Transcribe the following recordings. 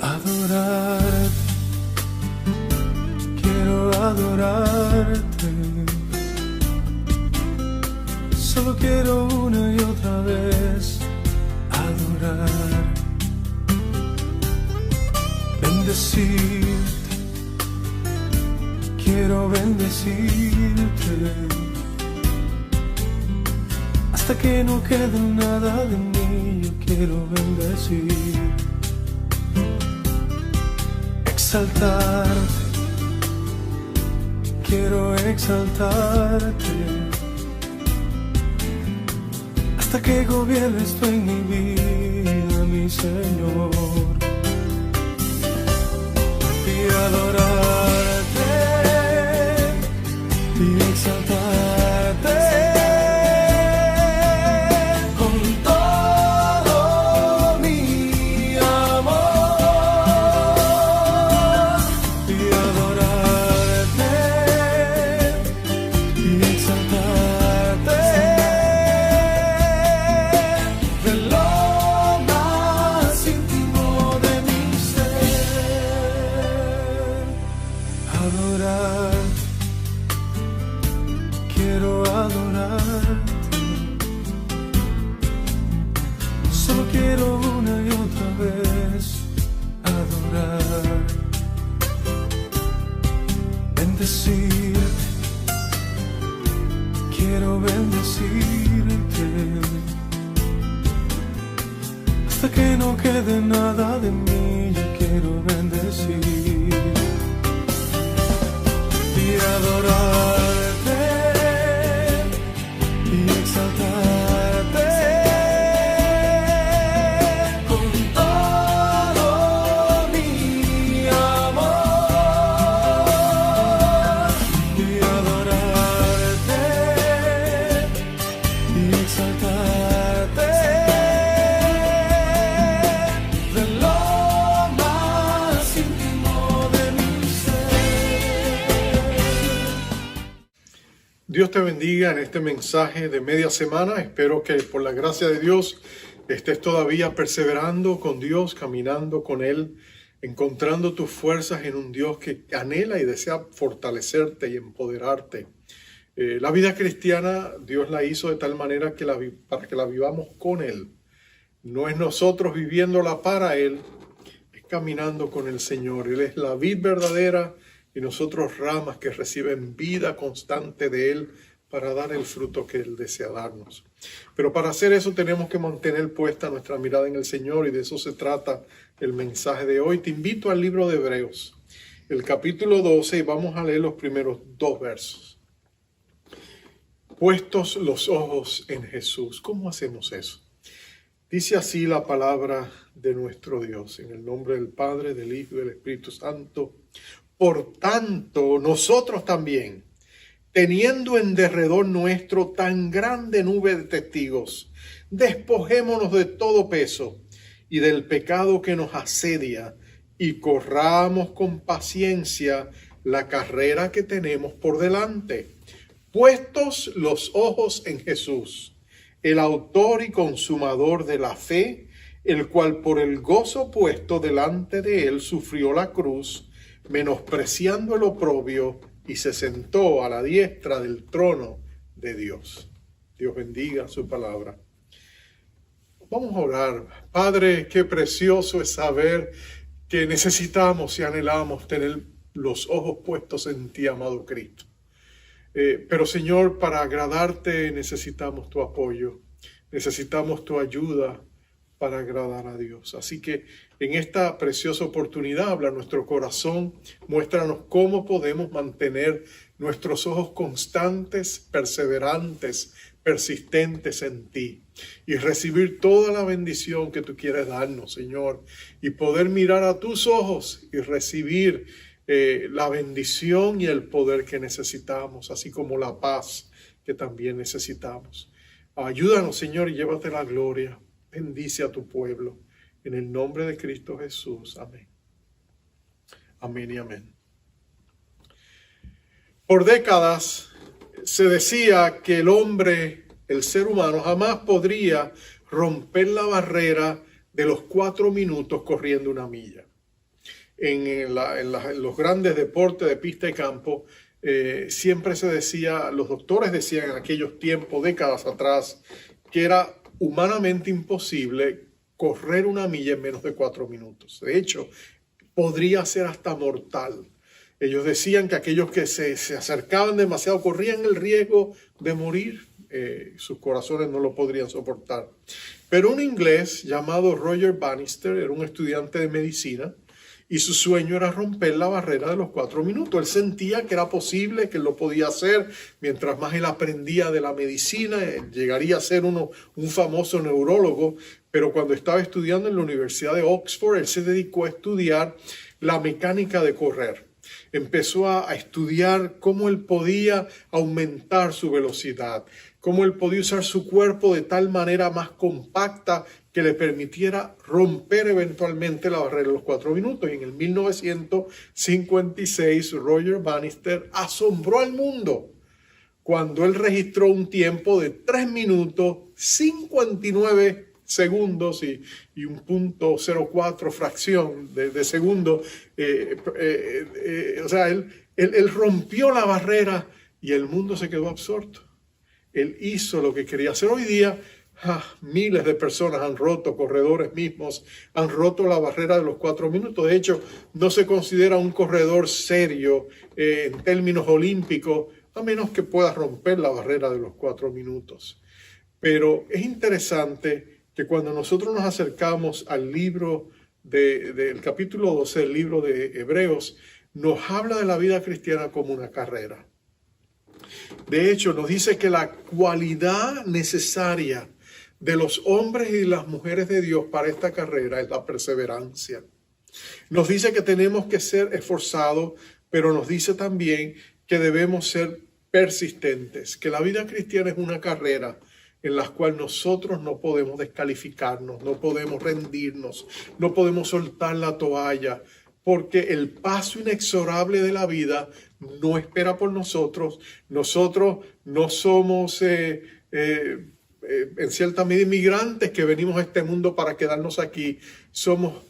adorarte, quiero adorarte. Solo quiero una y otra vez adorar, bendecirte, quiero bendecirte, hasta que no quede nada de mí. Yo quiero bendecir, exaltarte, quiero exaltarte, hasta que gobiernes tú en mi vida, mi Señor. Y adorarte y exaltarte con todo mi amor. Y adorarte y exaltarte de lo más íntimo de mi ser. Adorarte, quiero adorarte, solo quiero una y otra vez adorar, bendecirte, quiero bendecirte, hasta que no quede nada de mí. Yo quiero bendecir y adorarte y exaltarte con todo mi amor. Y adorarte y exaltarte de lo más íntimo de mi ser. Dios te bendiga en este mensaje de media semana. Espero que por la gracia de Dios estés todavía perseverando con Dios, caminando con Él, encontrando tus fuerzas en un Dios que anhela y desea fortalecerte y empoderarte. La vida cristiana Dios la hizo de tal manera que para que la vivamos con Él. No es nosotros viviéndola para Él, es caminando con el Señor. Él es la vid verdadera y nosotros ramas que reciben vida constante de Él para dar el fruto que Él desea darnos. Pero para hacer eso tenemos que mantener puesta nuestra mirada en el Señor, y de eso se trata el mensaje de hoy. Te invito al libro de Hebreos, el capítulo 12, y vamos a leer los primeros 2 versos. Puestos los ojos en Jesús. ¿Cómo hacemos eso? Dice así la palabra de nuestro Dios, en el nombre del Padre, del Hijo y del Espíritu Santo. Por tanto, nosotros también, teniendo en derredor nuestro tan grande nube de testigos, despojémonos de todo peso y del pecado que nos asedia, y corramos con paciencia la carrera que tenemos por delante, puestos los ojos en Jesús, el autor y consumador de la fe, el cual por el gozo puesto delante de él sufrió la cruz, menospreciando el oprobio, y se sentó a la diestra del trono de Dios. Dios bendiga su palabra. Vamos a orar. Padre, qué precioso es saber que necesitamos y anhelamos tener los ojos puestos en ti, amado Cristo. Pero Señor, para agradarte necesitamos tu apoyo, necesitamos tu ayuda para agradar a Dios. Así que en esta preciosa oportunidad habla nuestro corazón, muéstranos cómo podemos mantener nuestros ojos constantes, perseverantes, persistentes en ti, y recibir toda la bendición que tú quieres darnos, Señor, y poder mirar a tus ojos y recibir la bendición y el poder que necesitamos, así como la paz que también necesitamos. Ayúdanos, Señor, y llévate la gloria. Bendice a tu pueblo. En el nombre de Cristo Jesús. Amén. Amén y amén. Por décadas se decía que el hombre, el ser humano, jamás podría romper la barrera de los 4 minutos corriendo una milla. en los grandes deportes de pista y campo, siempre se decía, los doctores decían en aquellos tiempos, décadas atrás, que era humanamente imposible correr una milla en menos de 4 minutos. De hecho, podría ser hasta mortal. Ellos decían que aquellos que se acercaban demasiado corrían el riesgo de morir. Sus corazones no lo podrían soportar. Pero un inglés llamado Roger Bannister era un estudiante de medicina y su sueño era romper la barrera de los 4 minutos. Él sentía que era posible, que él lo podía hacer. Mientras más él aprendía de la medicina, él llegaría a ser un famoso neurólogo. Pero cuando estaba estudiando en la Universidad de Oxford, él se dedicó a estudiar la mecánica de correr. Empezó a estudiar cómo él podía aumentar su velocidad, cómo él podía usar su cuerpo de tal manera más compacta que le permitiera romper eventualmente la barrera de los 4 minutos. Y en el 1956, Roger Bannister asombró al mundo cuando él registró un tiempo de 3 minutos, 59 segundos y un punto 04 fracción de segundo. O sea, él rompió la barrera y el mundo se quedó absorto. Él hizo lo que quería hacer. Hoy día, miles de personas han roto, corredores mismos, han roto la barrera de los 4 minutos. De hecho, no se considera un corredor serio en términos olímpicos, a menos que pueda romper la barrera de los 4 minutos. Pero es interesante que cuando nosotros nos acercamos al libro del capítulo 12 del libro de Hebreos, nos habla de la vida cristiana como una carrera. De hecho, nos dice que la cualidad necesaria de los hombres y las mujeres de Dios para esta carrera es la perseverancia. Nos dice que tenemos que ser esforzados, pero nos dice también que debemos ser persistentes, que la vida cristiana es una carrera en la cual nosotros no podemos descalificarnos, no podemos rendirnos, no podemos soltar la toalla, porque el paso inexorable de la vida no espera por nosotros. Nosotros no somos en cierta medida inmigrantes que venimos a este mundo para quedarnos aquí. Somos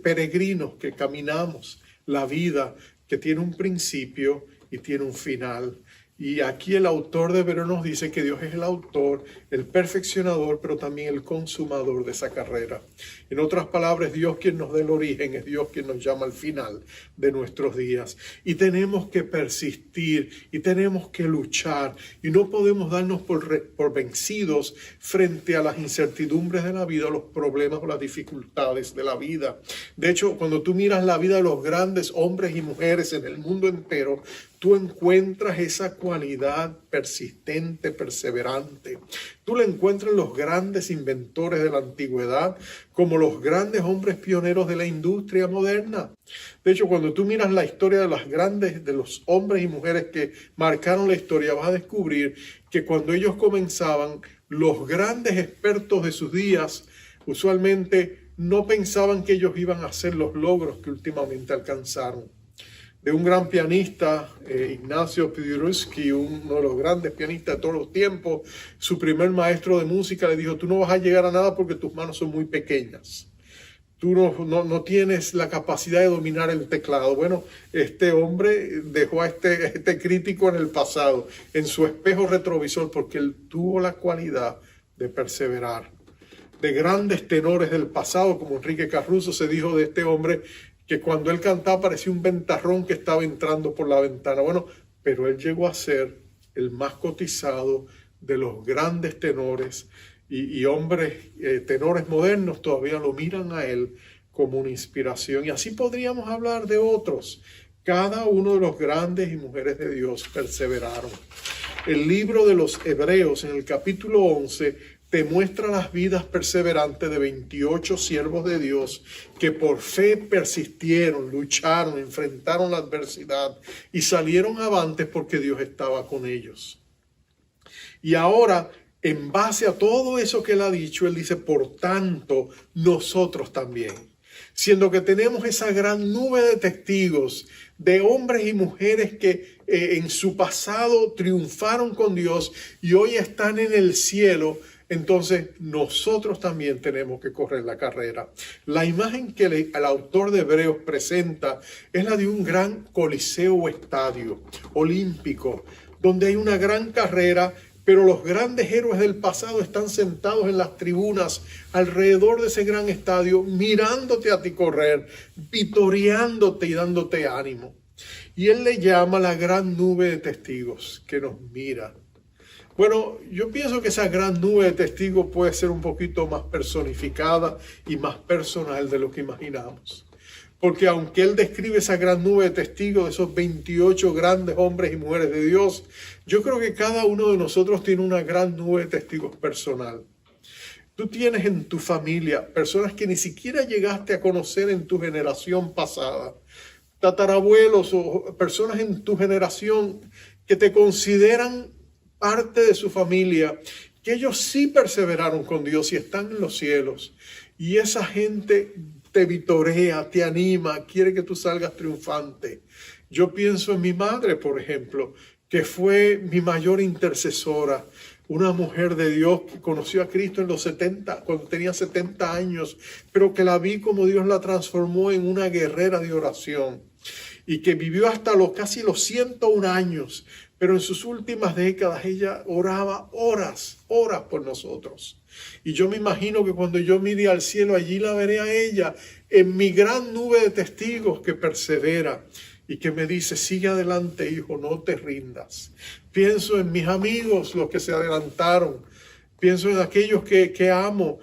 peregrinos que caminamos la vida que tiene un principio y tiene un final. Y aquí el autor de Hebreos nos dice que Dios es el autor, el perfeccionador, pero también el consumador de esa carrera. En otras palabras, Dios quien nos da el origen, es Dios quien nos llama al final de nuestros días. Y tenemos que persistir y tenemos que luchar. Y no podemos darnos por vencidos frente a las incertidumbres de la vida, los problemas o las dificultades de la vida. De hecho, cuando tú miras la vida de los grandes hombres y mujeres en el mundo entero, tú encuentras esa cualidad persistente, perseverante. Tú la encuentras en los grandes inventores de la antigüedad, como los grandes hombres pioneros de la industria moderna. De hecho, cuando tú miras la historia de los hombres y mujeres que marcaron la historia, vas a descubrir que cuando ellos comenzaban, los grandes expertos de sus días usualmente no pensaban que ellos iban a hacer los logros que últimamente alcanzaron. De un gran pianista, Ignacio Piłsudski, uno de los grandes pianistas de todos los tiempos, su primer maestro de música le dijo: tú no vas a llegar a nada porque tus manos son muy pequeñas. Tú no tienes la capacidad de dominar el teclado. Bueno, este hombre dejó a este crítico en el pasado, en su espejo retrovisor, porque él tuvo la cualidad de perseverar. De grandes tenores del pasado, como Enrique Caruso, se dijo de este hombre que cuando él cantaba parecía un ventarrón que estaba entrando por la ventana. Bueno, pero él llegó a ser el más cotizado de los grandes tenores y hombres, tenores modernos todavía lo miran a él como una inspiración. Y así podríamos hablar de otros. Cada uno de los grandes y mujeres de Dios perseveraron. El libro de los Hebreos, en el capítulo 11, te muestra las vidas perseverantes de 28 siervos de Dios que por fe persistieron, lucharon, enfrentaron la adversidad y salieron avantes porque Dios estaba con ellos. Y ahora, en base a todo eso que él ha dicho, él dice: por tanto, nosotros también. Siendo que tenemos esa gran nube de testigos, de hombres y mujeres que en su pasado triunfaron con Dios y hoy están en el cielo, entonces nosotros también tenemos que correr la carrera. La imagen que el autor de Hebreos presenta es la de un gran coliseo o estadio olímpico, donde hay una gran carrera, pero los grandes héroes del pasado están sentados en las tribunas alrededor de ese gran estadio, mirándote a ti correr, vitoreándote y dándote ánimo. Y él le llama la gran nube de testigos que nos mira. Bueno, yo pienso que esa gran nube de testigos puede ser un poquito más personificada y más personal de lo que imaginamos. Porque aunque él describe esa gran nube de testigos, de esos 28 grandes hombres y mujeres de Dios, yo creo que cada uno de nosotros tiene una gran nube de testigos personal. Tú tienes en tu familia personas que ni siquiera llegaste a conocer en tu generación pasada, tatarabuelos o personas en tu generación que te consideran parte de su familia, que ellos sí perseveraron con Dios y están en los cielos. Y esa gente te vitorea, te anima, quiere que tú salgas triunfante. Yo pienso en mi madre, por ejemplo, que fue mi mayor intercesora, una mujer de Dios que conoció a Cristo en los 70, cuando tenía 70 años, pero que la vi como Dios la transformó en una guerrera de oración y que vivió hasta casi los 101 años, pero en sus últimas décadas ella oraba horas por nosotros. Y yo me imagino que cuando yo mire al cielo, allí la veré a ella en mi gran nube de testigos que persevera y que me dice: sigue adelante, hijo, no te rindas. Pienso en mis amigos, los que se adelantaron. Pienso en aquellos que amo,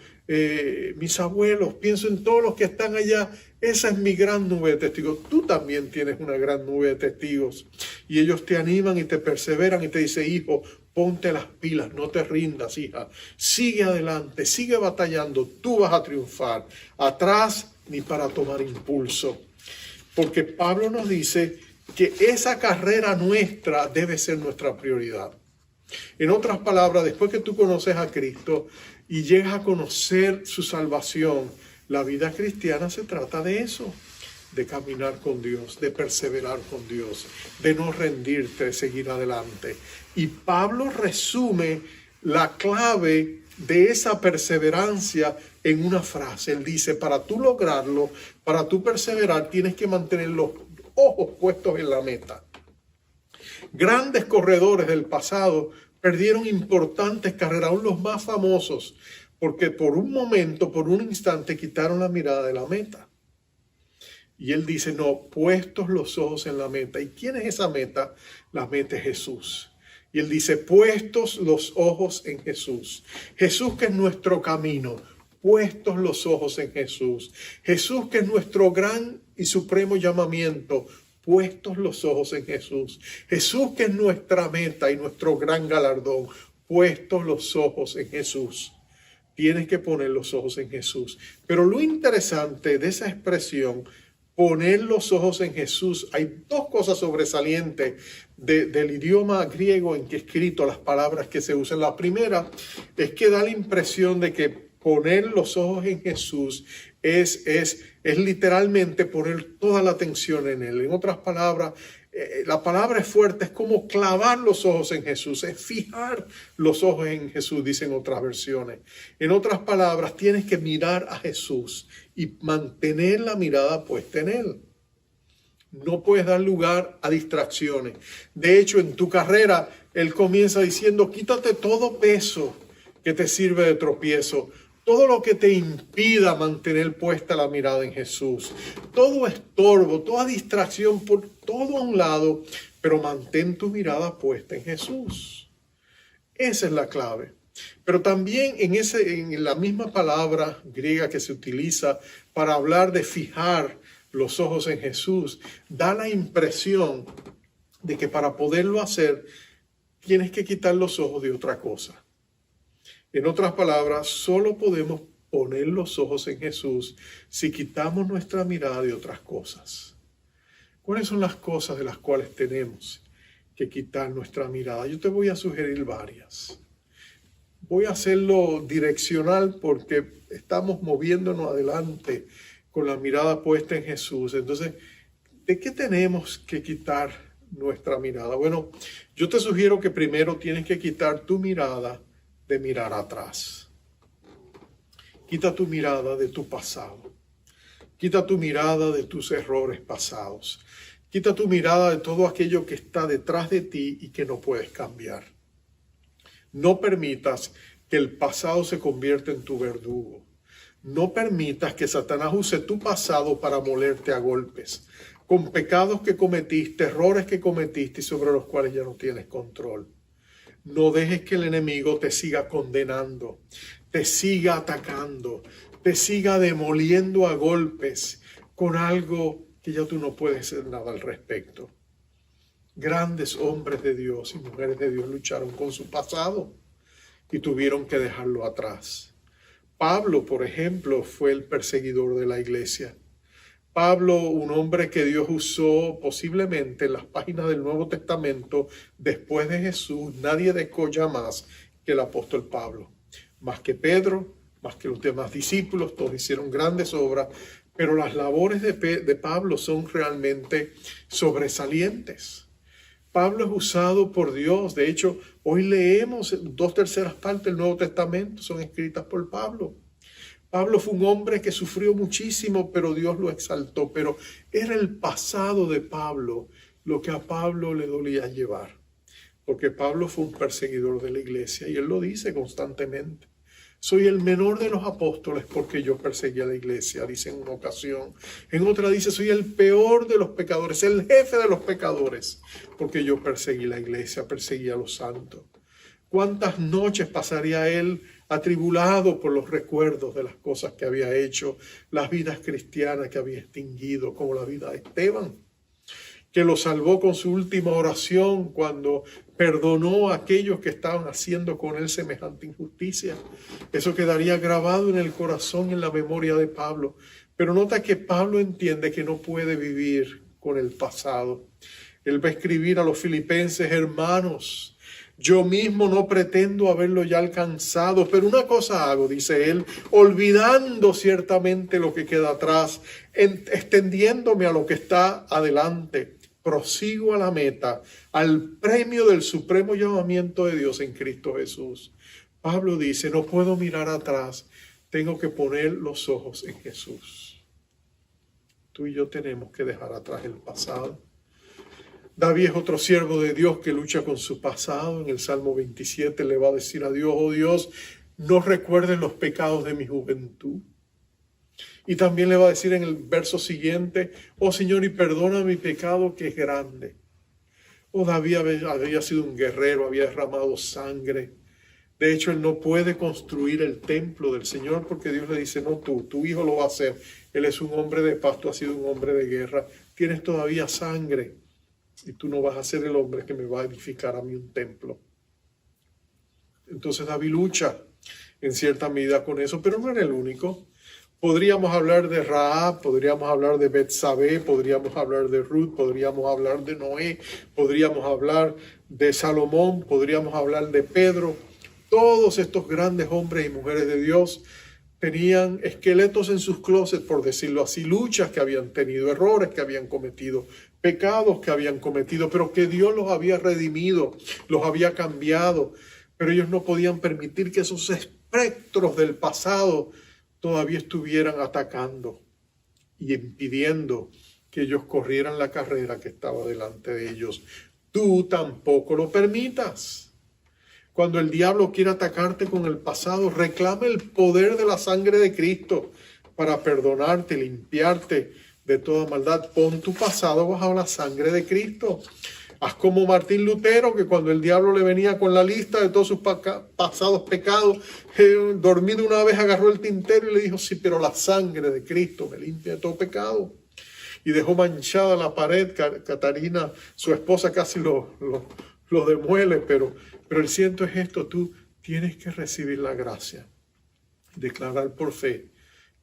mis abuelos. Pienso en todos los que están allá. Esa es mi gran nube de testigos. Tú también tienes una gran nube de testigos. Y ellos te animan y te perseveran y te dicen: hijo, ponte las pilas, no te rindas, hija. Sigue adelante, sigue batallando. Tú vas a triunfar. Atrás ni para tomar impulso. Porque Pablo nos dice que esa carrera nuestra debe ser nuestra prioridad. En otras palabras, después que tú conoces a Cristo y llegas a conocer su salvación, la vida cristiana se trata de eso, de caminar con Dios, de perseverar con Dios, de no rendirte, de seguir adelante. Y Pablo resume la clave de esa perseverancia en una frase. Él dice: para tú lograrlo, para tú perseverar, tienes que mantener los ojos puestos en la meta. Grandes corredores del pasado perdieron importantes carreras, aún los más famosos, porque por un momento, por un instante, quitaron la mirada de la meta. Y él dice: no, puestos los ojos en la meta. ¿Y quién es esa meta? La meta es Jesús. Y él dice: puestos los ojos en Jesús. Jesús, que es nuestro camino. Puestos los ojos en Jesús. Jesús, que es nuestro gran y supremo llamamiento. Puestos los ojos en Jesús. Jesús, que es nuestra meta y nuestro gran galardón. Puestos los ojos en Jesús. Tienes que poner los ojos en Jesús. Pero lo interesante de esa expresión, poner los ojos en Jesús, hay dos cosas sobresalientes del idioma griego en que es escrito las palabras que se usan. La primera es que da la impresión de que poner los ojos en Jesús es literalmente poner toda la atención en Él. En otras palabras, la palabra es fuerte, es como clavar los ojos en Jesús, es fijar los ojos en Jesús, dicen otras versiones. En otras palabras, tienes que mirar a Jesús y mantener la mirada puesta en Él. No puedes dar lugar a distracciones. De hecho, en tu carrera, Él comienza diciendo: quítate todo peso que te sirve de tropiezo. Todo lo que te impida mantener puesta la mirada en Jesús. Todo estorbo, toda distracción, por todo a un lado, pero mantén tu mirada puesta en Jesús. Esa es la clave. Pero también en la misma palabra griega que se utiliza para hablar de fijar los ojos en Jesús, da la impresión de que para poderlo hacer tienes que quitar los ojos de otra cosa. En otras palabras, solo podemos poner los ojos en Jesús si quitamos nuestra mirada de otras cosas. ¿Cuáles son las cosas de las cuales tenemos que quitar nuestra mirada? Yo te voy a sugerir varias. Voy a hacerlo direccional porque estamos moviéndonos adelante con la mirada puesta en Jesús. Entonces, ¿de qué tenemos que quitar nuestra mirada? Bueno, yo te sugiero que primero tienes que quitar tu mirada de mirar atrás. Quita tu mirada de tu pasado. Quita tu mirada de tus errores pasados. Quita tu mirada de todo aquello que está detrás de ti y que no puedes cambiar. No permitas que el pasado se convierta en tu verdugo. No permitas que Satanás use tu pasado para molerte a golpes, con pecados que cometiste, errores que cometiste y sobre los cuales ya no tienes control. No dejes que el enemigo te siga condenando, te siga atacando, te siga demoliendo a golpes con algo que ya tú no puedes hacer nada al respecto. Grandes hombres de Dios y mujeres de Dios lucharon con su pasado y tuvieron que dejarlo atrás. Pablo, por ejemplo, fue el perseguidor de la iglesia. Pablo, un hombre que Dios usó posiblemente en las páginas del Nuevo Testamento, después de Jesús, nadie dejó ya más que el apóstol Pablo. Más que Pedro, más que los demás discípulos, todos hicieron grandes obras, pero las labores de Pablo son realmente sobresalientes. Pablo es usado por Dios. De hecho, hoy leemos 2/3 partes del Nuevo Testamento, son escritas por Pablo. Pablo fue un hombre que sufrió muchísimo, pero Dios lo exaltó. Pero era el pasado de Pablo lo que a Pablo le dolía llevar. Porque Pablo fue un perseguidor de la iglesia y él lo dice constantemente. Soy el menor de los apóstoles porque yo perseguí a la iglesia, dice en una ocasión. En otra dice, soy el peor de los pecadores, el jefe de los pecadores, porque yo perseguí la iglesia, perseguí a los santos. ¿Cuántas noches pasaría él atribulado por los recuerdos de las cosas que había hecho, las vidas cristianas que había extinguido, como la vida de Esteban, que lo salvó con su última oración cuando perdonó a aquellos que estaban haciendo con él semejante injusticia? Eso quedaría grabado en el corazón, en la memoria de Pablo. Pero nota que Pablo entiende que no puede vivir con el pasado. Él va a escribir a los filipenses, hermanos, yo mismo no pretendo haberlo ya alcanzado, pero una cosa hago, dice él, olvidando ciertamente lo que queda atrás, extendiéndome a lo que está adelante, prosigo a la meta, al premio del supremo llamamiento de Dios en Cristo Jesús. Pablo dice, no puedo mirar atrás, tengo que poner los ojos en Jesús. Tú y yo tenemos que dejar atrás el pasado. David es otro siervo de Dios que lucha con su pasado. En el Salmo 27 le va a decir a Dios, oh Dios, no recuerden los pecados de mi juventud. Y también le va a decir en el verso siguiente, oh Señor, y perdona mi pecado que es grande. Oh, David había sido un guerrero, había derramado sangre. De hecho, él no puede construir el templo del Señor porque Dios le dice, no tú, tu hijo lo va a hacer. Él es un hombre de paz, tú has sido un hombre de guerra. Tienes todavía sangre. Y tú no vas a ser el hombre que me va a edificar a mí un templo. Entonces David lucha en cierta medida con eso, pero no era el único. Podríamos hablar de Rahab, podríamos hablar de Betsabé, podríamos hablar de Ruth, podríamos hablar de Noé, podríamos hablar de Salomón, podríamos hablar de Pedro. Todos estos grandes hombres y mujeres de Dios tenían esqueletos en sus closets, por decirlo así, luchas que habían tenido, errores que habían cometido, pecados que habían cometido, pero que Dios los había redimido, los había cambiado. Pero ellos no podían permitir que esos espectros del pasado todavía estuvieran atacando y impidiendo que ellos corrieran la carrera que estaba delante de ellos. Tú tampoco lo permitas. Cuando el diablo quiera atacarte con el pasado, reclama el poder de la sangre de Cristo para perdonarte, limpiarte de toda maldad. Pon tu pasado bajo la sangre de Cristo. Haz como Martín Lutero, que cuando el diablo le venía con la lista de todos sus pasados pecados, dormido una vez agarró el tintero y le dijo, sí, pero la sangre de Cristo me limpia de todo pecado. Y dejó manchada la pared. Catarina, su esposa, casi lo demuele, pero el ciento es esto, tú tienes que recibir la gracia. Declarar por fe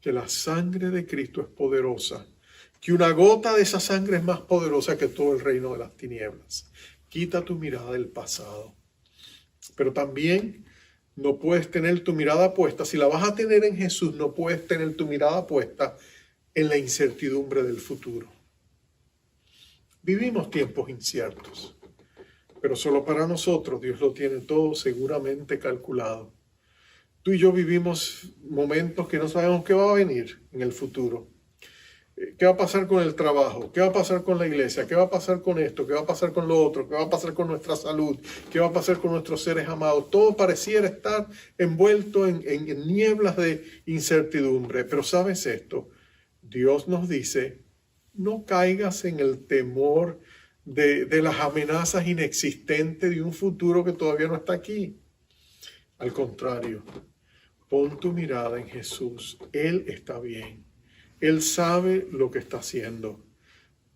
que la sangre de Cristo es poderosa, que una gota de esa sangre es más poderosa que todo el reino de las tinieblas. Quita tu mirada del pasado. Pero también no puedes tener tu mirada puesta, si la vas a tener en Jesús, no puedes tener tu mirada puesta en la incertidumbre del futuro. Vivimos tiempos inciertos, pero solo para nosotros Dios lo tiene todo seguramente calculado. Tú y yo vivimos momentos que no sabemos qué va a venir en el futuro. ¿Qué va a pasar con el trabajo? ¿Qué va a pasar con la iglesia? ¿Qué va a pasar con esto? ¿Qué va a pasar con lo otro? ¿Qué va a pasar con nuestra salud? ¿Qué va a pasar con nuestros seres amados? Todo pareciera estar envuelto en nieblas de incertidumbre. Pero ¿sabes esto? Dios nos dice, no caigas en el temor de las amenazas inexistentes de un futuro que todavía no está aquí. Al contrario, pon tu mirada en Jesús. Él está bien. Él sabe lo que está haciendo.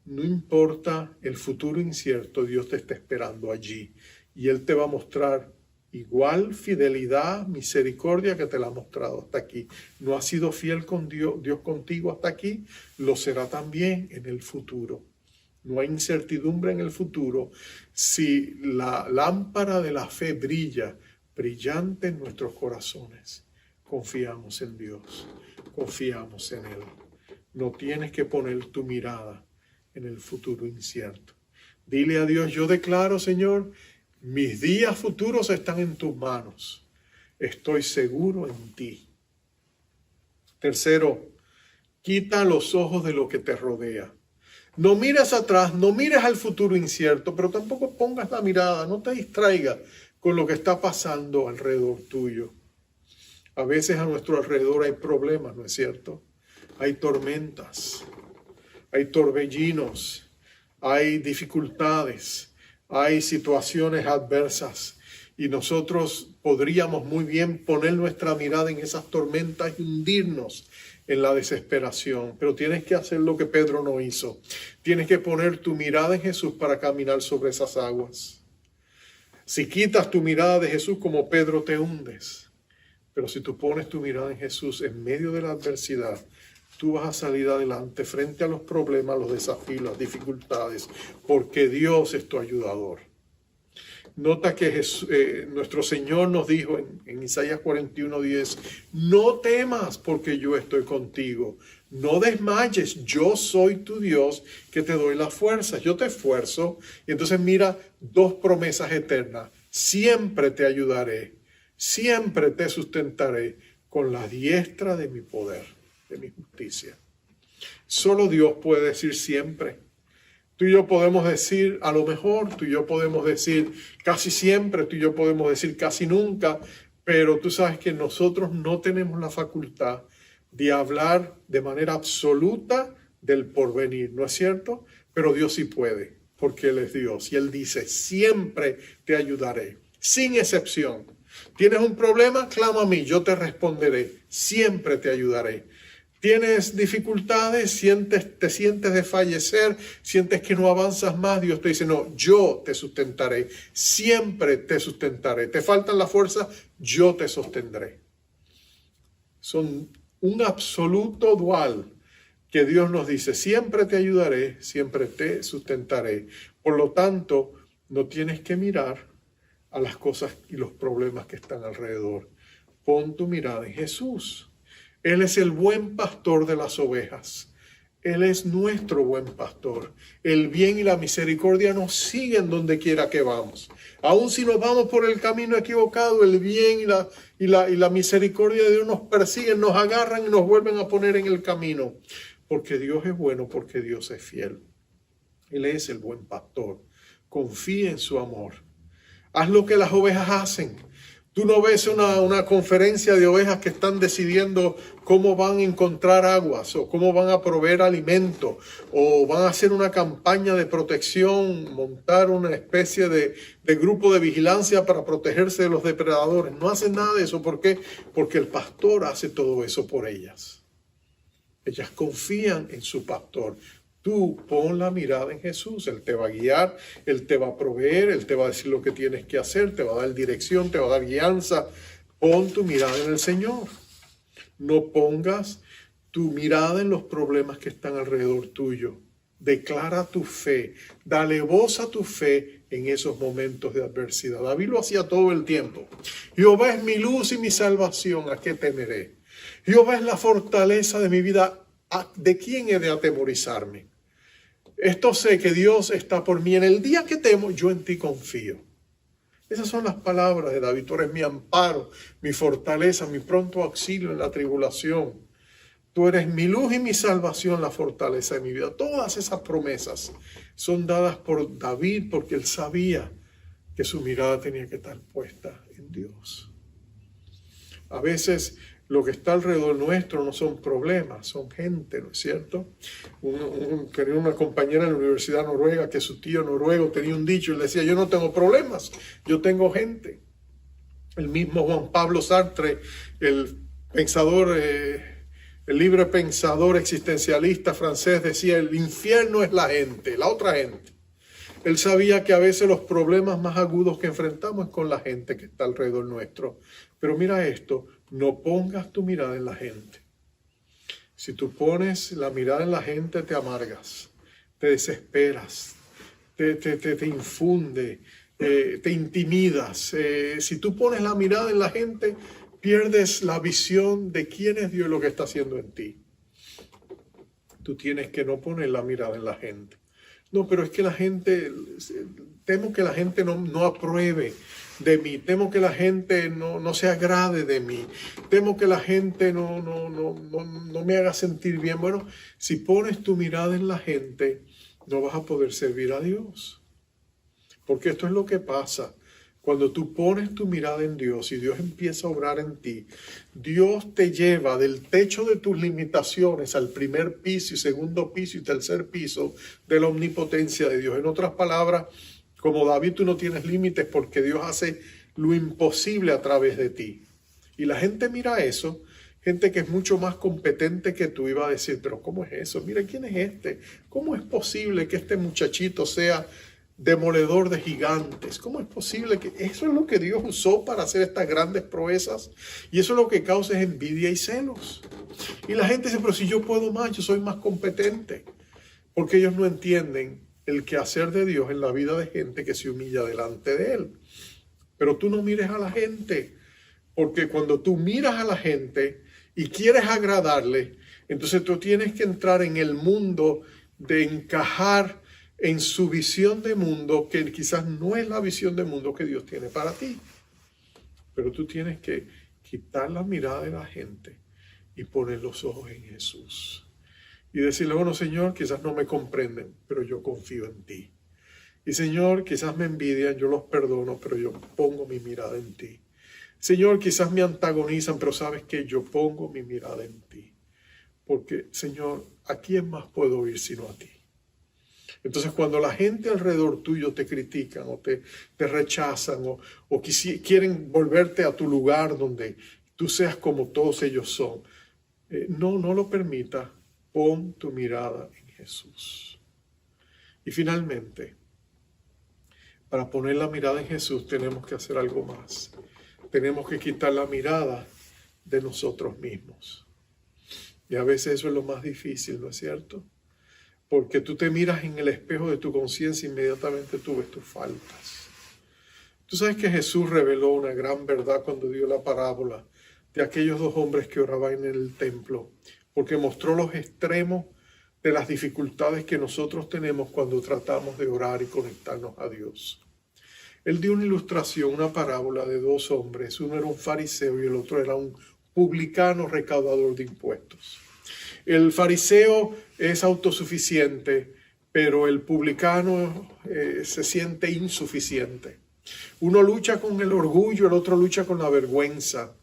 No importa el futuro incierto, Dios te está esperando allí. Y Él te va a mostrar igual fidelidad, misericordia que te la ha mostrado hasta aquí. No has sido fiel con Dios contigo hasta aquí, lo será también en el futuro. No hay incertidumbre en el futuro. Si la lámpara de la fe brilla, brillante en nuestros corazones, confiamos en Dios, confiamos en Él. No tienes que poner tu mirada en el futuro incierto. Dile a Dios, yo declaro, Señor, mis días futuros están en tus manos. Estoy seguro en ti. Tercero, quita los ojos de lo que te rodea. No mires atrás, no mires al futuro incierto, pero tampoco pongas la mirada, no te distraigas con lo que está pasando alrededor tuyo. A veces a nuestro alrededor hay problemas, ¿no es cierto? Hay tormentas, hay torbellinos, hay dificultades, hay situaciones adversas y nosotros podríamos muy bien poner nuestra mirada en esas tormentas y hundirnos en la desesperación, pero tienes que hacer lo que Pedro no hizo. Tienes que poner tu mirada en Jesús para caminar sobre esas aguas. Si quitas tu mirada de Jesús como Pedro te hundes, pero si tú pones tu mirada en Jesús en medio de la adversidad, tú vas a salir adelante frente a los problemas, los desafíos, las dificultades, porque Dios es tu ayudador. Nota que nuestro Señor nos dijo en Isaías 41:10, no temas porque yo estoy contigo, no desmayes, yo soy tu Dios que te doy las fuerzas, yo te esfuerzo. Y entonces mira, dos promesas eternas, siempre te ayudaré, siempre te sustentaré con la diestra de mi poder, de mi justicia. Solo Dios puede decir siempre. Tú y yo podemos decir a lo mejor, tú y yo podemos decir casi siempre, tú y yo podemos decir casi nunca, pero tú sabes que nosotros no tenemos la facultad de hablar de manera absoluta del porvenir, ¿no es cierto? Pero Dios sí puede, porque Él es Dios y Él dice, siempre te ayudaré, sin excepción. ¿Tienes un problema? Clama a mí, yo te responderé, siempre te ayudaré. ¿Tienes dificultades? ¿Te sientes de fallecer? ¿Sientes que no avanzas más? Dios te dice, no, yo te sustentaré. Siempre te sustentaré. ¿Te faltan las fuerzas? Yo te sostendré. Son un absoluto dual que Dios nos dice, siempre te ayudaré, siempre te sustentaré. Por lo tanto, no tienes que mirar a las cosas y los problemas que están alrededor. Pon tu mirada en Jesús. Él es el buen pastor de las ovejas. Él es nuestro buen pastor. El bien y la misericordia nos siguen donde quiera que vamos. Aun si nos vamos por el camino equivocado, el bien y la misericordia de Dios nos persiguen, nos agarran y nos vuelven a poner en el camino. Porque Dios es bueno, porque Dios es fiel. Él es el buen pastor. Confía en su amor. Haz lo que las ovejas hacen. Tú no ves una conferencia de ovejas que están decidiendo cómo van a encontrar aguas o cómo van a proveer alimento o van a hacer una campaña de protección, montar una especie de grupo de vigilancia para protegerse de los depredadores. No hacen nada de eso. ¿Por qué? Porque el pastor hace todo eso por ellas. Ellas confían en su pastor. Tú pon la mirada en Jesús, Él te va a guiar, Él te va a proveer, Él te va a decir lo que tienes que hacer, te va a dar dirección, te va a dar guianza. Pon tu mirada en el Señor. No pongas tu mirada en los problemas que están alrededor tuyo. Declara tu fe, dale voz a tu fe en esos momentos de adversidad. David lo hacía todo el tiempo. Jehová es mi luz y mi salvación, ¿a qué temeré? Jehová es la fortaleza de mi vida, ¿de quién he de atemorizarme? Esto sé que Dios está por mí. En el día que temo, yo en ti confío. Esas son las palabras de David. Tú eres mi amparo, mi fortaleza, mi pronto auxilio en la tribulación. Tú eres mi luz y mi salvación, la fortaleza de mi vida. Todas esas promesas son dadas por David porque él sabía que su mirada tenía que estar puesta en Dios. A veces lo que está alrededor nuestro no son problemas, son gente, ¿no es cierto? Tenía una compañera en la Universidad Noruega que su tío noruego tenía un dicho y le decía, yo no tengo problemas, yo tengo gente. El mismo Juan Pablo Sartre, el pensador, el libre pensador existencialista francés, decía, el infierno es la gente, la otra gente. Él sabía que a veces los problemas más agudos que enfrentamos es con la gente que está alrededor nuestro. Pero mira esto, no pongas tu mirada en la gente. Si tú pones la mirada en la gente, te amargas, te desesperas, te infunde, te intimidas. Si tú pones la mirada en la gente, pierdes la visión de quién es Dios y lo que está haciendo en ti. Tú tienes que no poner la mirada en la gente. No, pero es que la gente, temo que la gente no apruebe de mí, temo que la gente no se agrade de mí, temo que la gente no me haga sentir bien. Bueno, si pones tu mirada en la gente, no vas a poder servir a Dios. Porque esto es lo que pasa. Cuando tú pones tu mirada en Dios y Dios empieza a obrar en ti, Dios te lleva del techo de tus limitaciones al primer piso y segundo piso y tercer piso de la omnipotencia de Dios. En otras palabras, como David, tú no tienes límites porque Dios hace lo imposible a través de ti. Y la gente mira eso, gente que es mucho más competente que tú, iba a decir, pero ¿cómo es eso? Mira, ¿quién es este? ¿Cómo es posible que este muchachito sea demoledor de gigantes? ¿Cómo es posible que eso es lo que Dios usó para hacer estas grandes proezas? Y eso es lo que causa es envidia y celos. Y la gente dice, pero si yo puedo más, yo soy más competente. Porque ellos no entienden el quehacer de Dios en la vida de gente que se humilla delante de Él. Pero tú no mires a la gente, porque cuando tú miras a la gente y quieres agradarle, entonces tú tienes que entrar en el mundo de encajar en su visión de mundo, que quizás no es la visión de mundo que Dios tiene para ti. Pero tú tienes que quitar la mirada de la gente y poner los ojos en Jesús. Y decirle, bueno, Señor, quizás no me comprenden, pero yo confío en ti. Y Señor, quizás me envidian, yo los perdono, pero yo pongo mi mirada en ti. Señor, quizás me antagonizan, pero sabes que yo pongo mi mirada en ti. Porque, Señor, ¿a quién más puedo ir sino a ti? Entonces, cuando la gente alrededor tuyo te critican o te rechazan o quieren volverte a tu lugar donde tú seas como todos ellos son, no lo permitas. Pon tu mirada en Jesús. Y finalmente, para poner la mirada en Jesús tenemos que hacer algo más. Tenemos que quitar la mirada de nosotros mismos. Y a veces eso es lo más difícil, ¿no es cierto? Porque tú te miras en el espejo de tu conciencia e inmediatamente tú ves tus faltas. Tú sabes que Jesús reveló una gran verdad cuando dio la parábola de aquellos dos hombres que oraban en el templo, porque mostró los extremos de las dificultades que nosotros tenemos cuando tratamos de orar y conectarnos a Dios. Él dio una ilustración, una parábola de dos hombres. Uno era un fariseo y el otro era un publicano recaudador de impuestos. El fariseo es autosuficiente, pero el publicano se siente insuficiente. Uno lucha con el orgullo, el otro lucha con la vergüenza.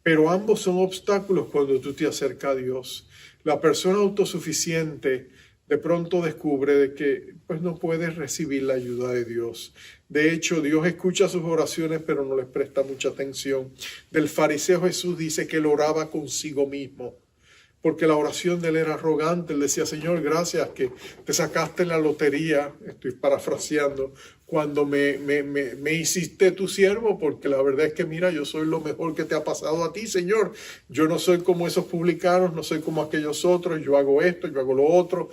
Pero ambos son obstáculos cuando tú te acercas a Dios. La persona autosuficiente de pronto descubre de que pues no puede recibir la ayuda de Dios. De hecho, Dios escucha sus oraciones, pero no les presta mucha atención. Del fariseo Jesús dice que él oraba consigo mismo, porque la oración de él era arrogante. Él decía, Señor, gracias que te sacaste en la lotería, estoy parafraseando, cuando me hiciste tu siervo, porque la verdad es que mira, yo soy lo mejor que te ha pasado a ti, Señor. Yo no soy como esos publicanos, no soy como aquellos otros, yo hago esto, yo hago lo otro.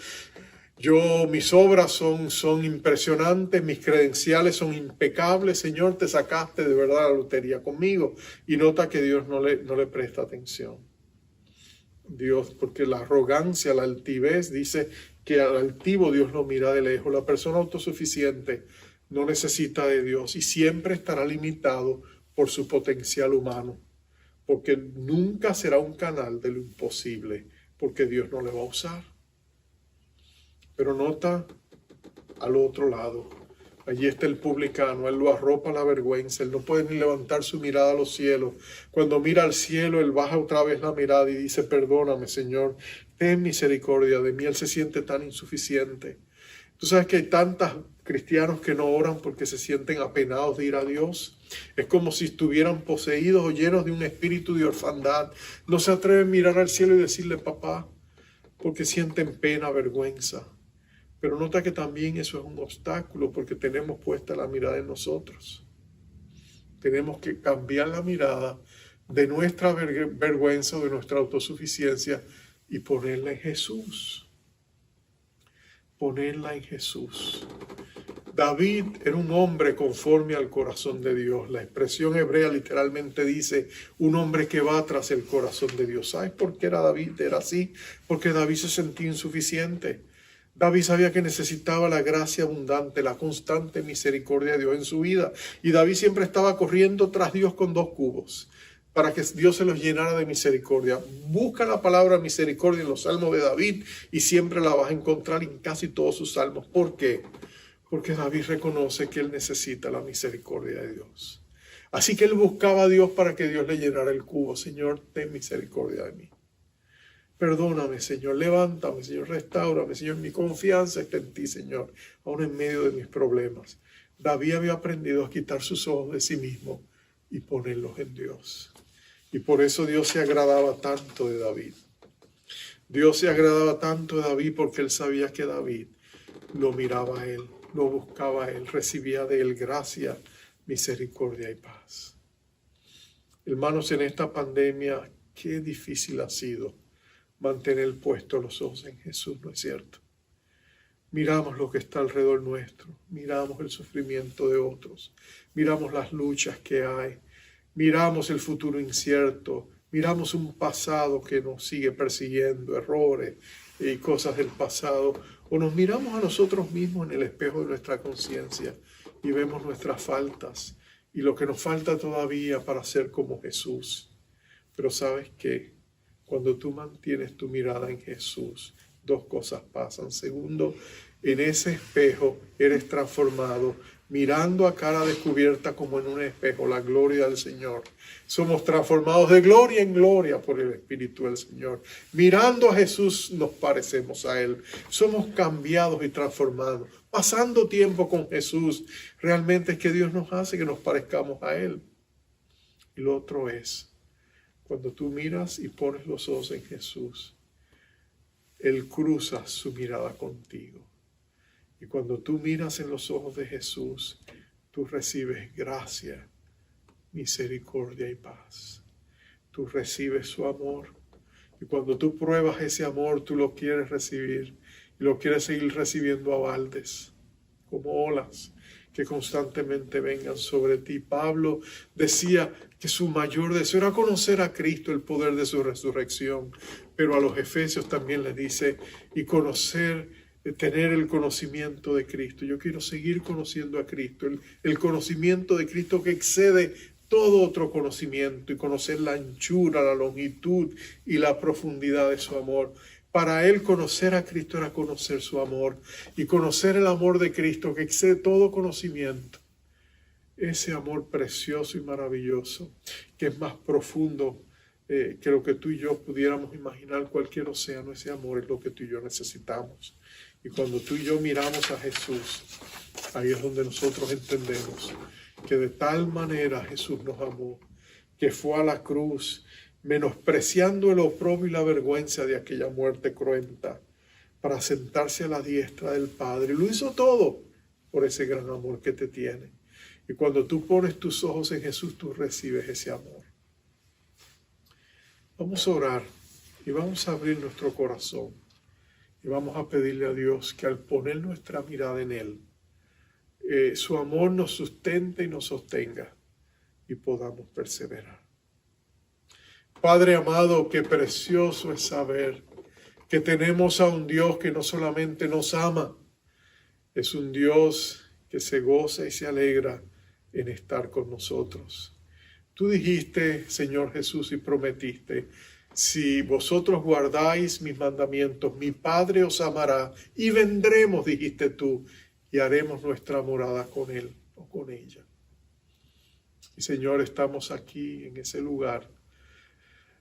Mis obras son impresionantes, mis credenciales son impecables, Señor, te sacaste de verdad la lotería conmigo. Y nota que Dios no le presta atención. Dios, porque la arrogancia, la altivez, dice que al altivo Dios lo mira de lejos. La persona autosuficiente no necesita de Dios y siempre estará limitado por su potencial humano, porque nunca será un canal de lo imposible, porque Dios no le va a usar. Pero nota al otro lado, allí está el publicano, él lo arropa la vergüenza, él no puede ni levantar su mirada a los cielos. Cuando mira al cielo, él baja otra vez la mirada y dice, perdóname, Señor, ten misericordia de mí. Él se siente tan insuficiente. Tú sabes que hay tantos cristianos que no oran porque se sienten apenados de ir a Dios. Es como si estuvieran poseídos o llenos de un espíritu de orfandad. No se atreven a mirar al cielo y decirle, papá, porque sienten pena, vergüenza. Pero nota que también eso es un obstáculo porque tenemos puesta la mirada en nosotros. Tenemos que cambiar la mirada de nuestra vergüenza o de nuestra autosuficiencia y ponerla en Jesús. Ponerla en Jesús. David era un hombre conforme al corazón de Dios. La expresión hebrea literalmente dice un hombre que va tras el corazón de Dios. ¿Sabes por qué David era así? Porque David se sentía insuficiente. David sabía que necesitaba la gracia abundante, la constante misericordia de Dios en su vida. Y David siempre estaba corriendo tras Dios con 2 cubos para que Dios se los llenara de misericordia. Busca la palabra misericordia en los salmos de David y siempre la vas a encontrar en casi todos sus salmos. ¿Por qué? Porque David reconoce que él necesita la misericordia de Dios. Así que él buscaba a Dios para que Dios le llenara el cubo. Señor, ten misericordia de mí. Perdóname, Señor, levántame, Señor, restáurame, Señor, mi confianza está en ti, Señor, aún en medio de mis problemas. David había aprendido a quitar sus ojos de sí mismo y ponerlos en Dios. Y por eso Dios se agradaba tanto de David. Dios se agradaba tanto de David porque él sabía que David lo miraba a él, lo buscaba a él, recibía de él gracia, misericordia y paz. Hermanos, en esta pandemia, qué difícil ha sido mantener puestos los ojos en Jesús, ¿no es cierto? Miramos lo que está alrededor nuestro, miramos el sufrimiento de otros, miramos las luchas que hay, miramos el futuro incierto, miramos un pasado que nos sigue persiguiendo, errores y cosas del pasado, o nos miramos a nosotros mismos en el espejo de nuestra conciencia y vemos nuestras faltas y lo que nos falta todavía para ser como Jesús. Pero ¿sabes qué? Cuando tú mantienes tu mirada en Jesús, 2 cosas pasan. Segundo, en ese espejo eres transformado, mirando a cara descubierta como en un espejo la gloria del Señor. Somos transformados de gloria en gloria por el Espíritu del Señor. Mirando a Jesús nos parecemos a Él. Somos cambiados y transformados. Pasando tiempo con Jesús, realmente es que Dios nos hace que nos parezcamos a Él. Y lo otro es, cuando tú miras y pones los ojos en Jesús, Él cruza su mirada contigo. Y cuando tú miras en los ojos de Jesús, tú recibes gracia, misericordia y paz. Tú recibes su amor. Y cuando tú pruebas ese amor, tú lo quieres recibir. Y lo quieres seguir recibiendo a baldes, como olas que constantemente vengan sobre ti. Pablo decía que su mayor deseo era conocer a Cristo, el poder de su resurrección. Pero a los efesios también les dice, y tener el conocimiento de Cristo. Yo quiero seguir conociendo a Cristo, el conocimiento de Cristo que excede todo otro conocimiento, y conocer la anchura, la longitud y la profundidad de su amor. Para él conocer a Cristo era conocer su amor, y conocer el amor de Cristo que excede todo conocimiento. Ese amor precioso y maravilloso, que es más profundo que lo que tú y yo pudiéramos imaginar, cualquier océano. Ese amor es lo que tú y yo necesitamos. Y cuando tú y yo miramos a Jesús, ahí es donde nosotros entendemos que de tal manera Jesús nos amó, que fue a la cruz, menospreciando el oprobio y la vergüenza de aquella muerte cruenta, para sentarse a la diestra del Padre. Lo hizo todo por ese gran amor que te tiene. Y cuando tú pones tus ojos en Jesús, tú recibes ese amor. Vamos a orar y vamos a abrir nuestro corazón. Y vamos a pedirle a Dios que al poner nuestra mirada en Él, su amor nos sustente y nos sostenga y podamos perseverar. Padre amado, qué precioso es saber que tenemos a un Dios que no solamente nos ama, es un Dios que se goza y se alegra en estar con nosotros. Tú dijiste, Señor Jesús, y prometiste: si vosotros guardáis mis mandamientos, mi Padre os amará, y vendremos, dijiste tú, y haremos nuestra morada con Él o con ella. Y Señor, estamos aquí en ese lugar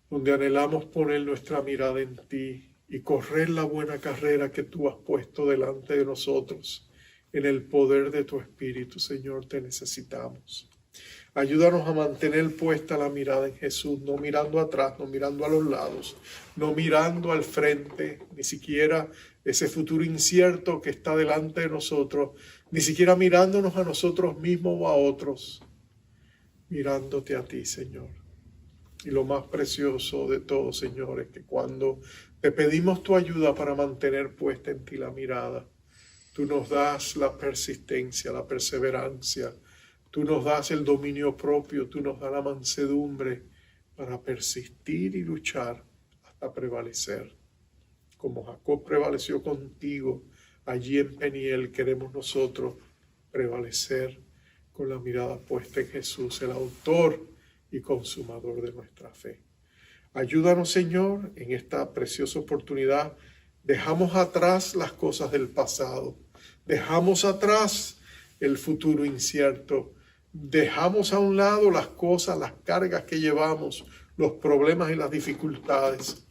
donde anhelamos poner nuestra mirada en ti y correr la buena carrera que tú has puesto delante de nosotros. En el poder de tu Espíritu, Señor, te necesitamos. Ayúdanos a mantener puesta la mirada en Jesús, no mirando atrás, no mirando a los lados, no mirando al frente, ni siquiera ese futuro incierto que está delante de nosotros, ni siquiera mirándonos a nosotros mismos o a otros, mirándote a ti, Señor. Y lo más precioso de todo, Señor, es que cuando te pedimos tu ayuda para mantener puesta en ti la mirada, tú nos das la persistencia, la perseverancia, tú nos das el dominio propio, tú nos das la mansedumbre para persistir y luchar hasta prevalecer. Como Jacob prevaleció contigo allí en Peniel, queremos nosotros prevalecer con la mirada puesta en Jesús, el autor y consumador de nuestra fe. Ayúdanos, Señor, en esta preciosa oportunidad. Dejamos atrás las cosas del pasado, dejamos atrás el futuro incierto, dejamos a un lado las cosas, las cargas que llevamos, los problemas y las dificultades.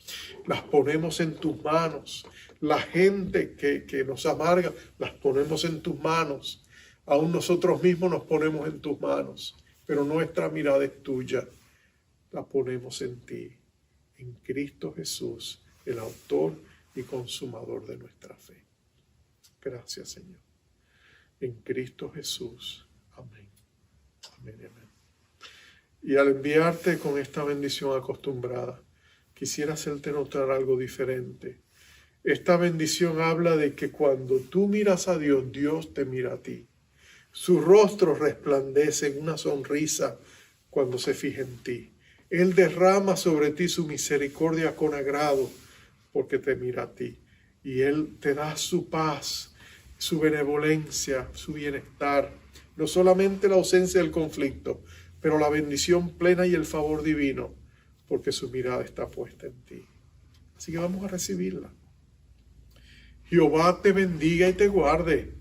Las ponemos en tus manos. La gente que nos amarga, las ponemos en tus manos. Aún nosotros mismos nos ponemos en tus manos, pero nuestra mirada es tuya. La ponemos en ti, en Cristo Jesús, el autor y consumador de nuestra fe. Gracias, Señor. En Cristo Jesús. Amén. Amén, amén. Y al enviarte con esta bendición acostumbrada, quisiera hacerte notar algo diferente. Esta bendición habla de que cuando tú miras a Dios, Dios te mira a ti. Su rostro resplandece en una sonrisa cuando se fija en ti. Él derrama sobre ti su misericordia con agrado porque te mira a ti. Y Él te da su paz, su benevolencia, su bienestar. No solamente la ausencia del conflicto, pero la bendición plena y el favor divino, porque su mirada está puesta en ti. Así que vamos a recibirla. Jehová te bendiga y te guarde.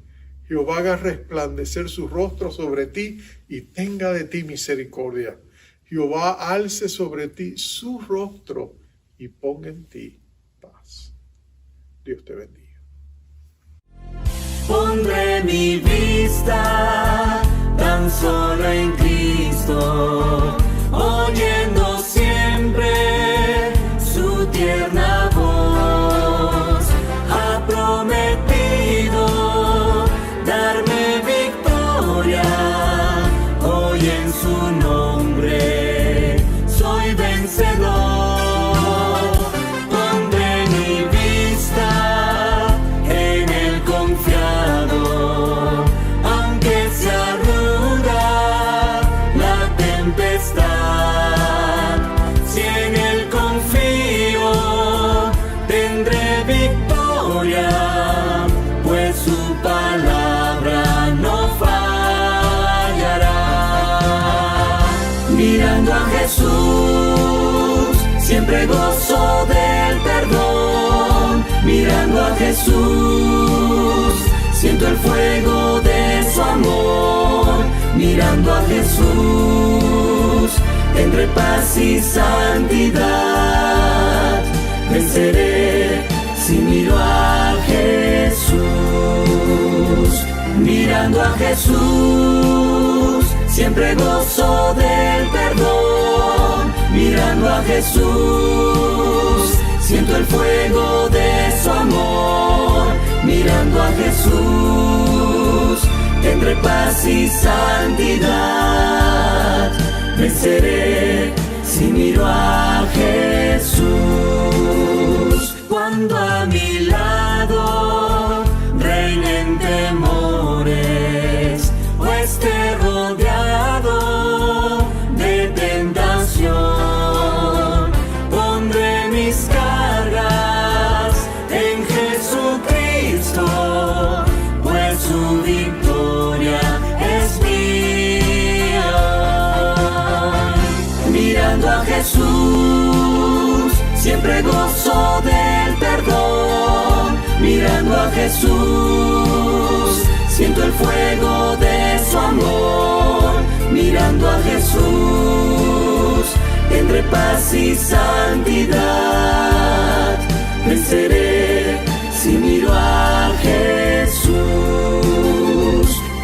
Jehová haga resplandecer su rostro sobre ti y tenga de ti misericordia. Jehová alce sobre ti su rostro y ponga en ti paz. Dios te bendiga. Pondré mi vista tan solo en Cristo, oyendo siempre su tierna voz. Ha prometido darme victoria, hoy en su nombre soy vencedor. Pondré mi vista en el confiado, aunque sea ruda la tempestad. Si en él confío, tendré victoria, pues su palabra no fallará. Mirando a Jesús, siempre gozo del perdón. Mirando a Jesús, siento el fuego de su amor. Mirando a Jesús, tendré paz y santidad. Venceré si miro a Jesús. Mirando a Jesús, siempre gozo del perdón. Mirando a Jesús, siento el fuego de su amor. Mirando a Jesús, tendré paz y santidad. Venceré si miro a Jesús. Cuando a mi lado reinen temores o esté rodeado de tentación, pondré mis cargas en Jesucristo, pues su victoria siempre gozo del perdón. Mirando a Jesús, siento el fuego de su amor. Mirando a Jesús, tendré paz y santidad. Venceré si miro a Jesús.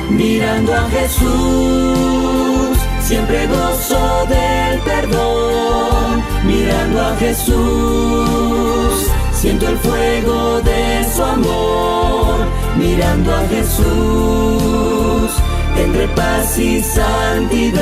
Mirando a Jesús, siempre gozo del perdón. Mirando a Jesús, siento el fuego de su amor. Mirando a Jesús, tendré paz y santidad.